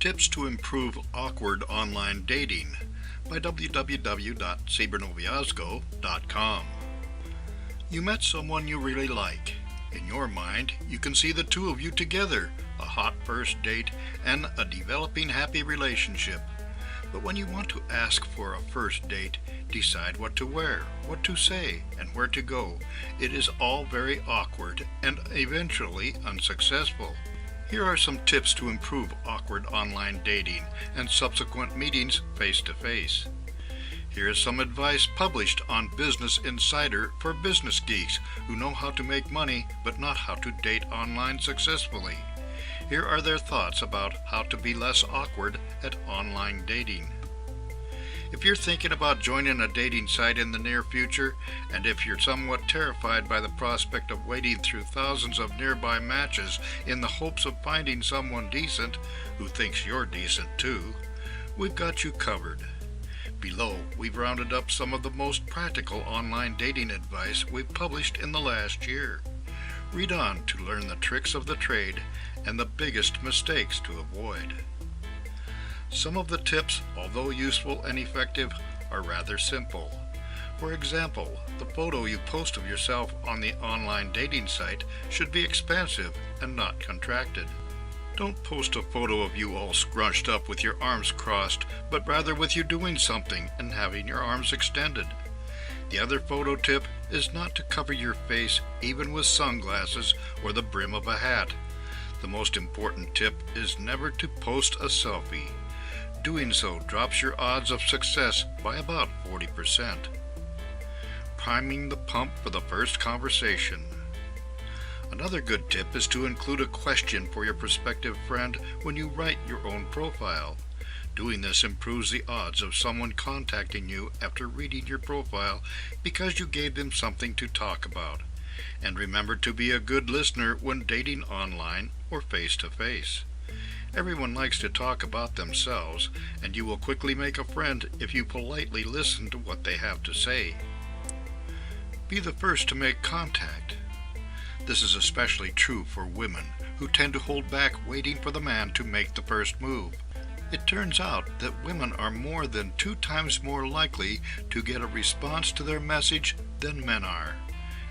Tips to Improve Awkward Online Dating by www.cybernoviazgo.com. You met someone you really like. In your mind, you can see the two of you together, a hot first date, and a developing happy relationship. But when you want to ask for a first date, decide what to wear, what to say, and where to go, it is all very awkward and eventually unsuccessful. Here are some tips to improve awkward online dating and subsequent meetings face-to-face. Here is some advice published on Business Insider for business geeks who know how to make money but not how to date online successfully. Here are their thoughts about how to be less awkward at online dating. If you're thinking about joining a dating site in the near future, and if you're somewhat terrified by the prospect of wading through thousands of nearby matches in the hopes of finding someone decent who thinks you're decent too, we've got you covered. Below, we've rounded up some of the most practical online dating advice we've published in the last year. Read on to learn the tricks of the trade and the biggest mistakes to avoid. Some of the tips, although useful and effective, are rather simple. For example, the photo you post of yourself on the online dating site should be expansive and not contracted. Don't post a photo of you all scrunched up with your arms crossed, but rather with you doing something and having your arms extended. The other photo tip is not to cover your face even with sunglasses or the brim of a hat. The most important tip is never to post a selfie. Doing so drops your odds of success by about 40%. Priming the pump for the first conversation. Another good tip is to include a question for your prospective friend when you write your own profile. Doing this improves the odds of someone contacting you after reading your profile because you gave them something to talk about. And remember to be a good listener when dating online or face-to-face. Everyone likes to talk about themselves, and you will quickly make a friend if you politely listen to what they have to say. Be the first to make contact. This is especially true for women, who tend to hold back waiting for the man to make the first move. It turns out that women are more than 2 times more likely to get a response to their message than men are.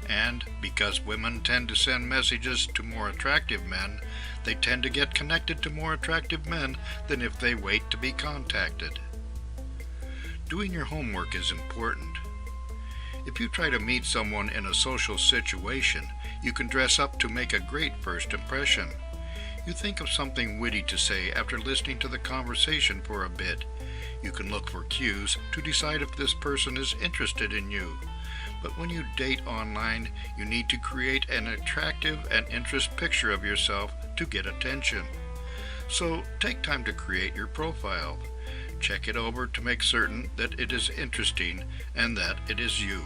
And because women tend to send messages to more attractive men, they tend to get connected to more attractive men than if they wait to be contacted. Doing your homework is important. If you try to meet someone in a social situation, you can dress up to make a great first impression. You think of something witty to say after listening to the conversation for a bit. You can look for cues to decide if this person is interested in you. But when you date online, you need to create an attractive and interest picture of yourself to get attention. So take time to create your profile. Check it over to make certain that it is interesting and that it is you.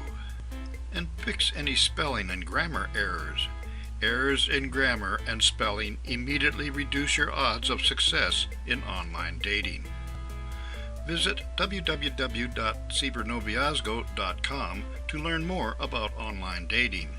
And fix any spelling and grammar errors. Errors in grammar and spelling immediately reduce your odds of success in online dating. Visit www.cybernoviazgo.com to learn more about online dating.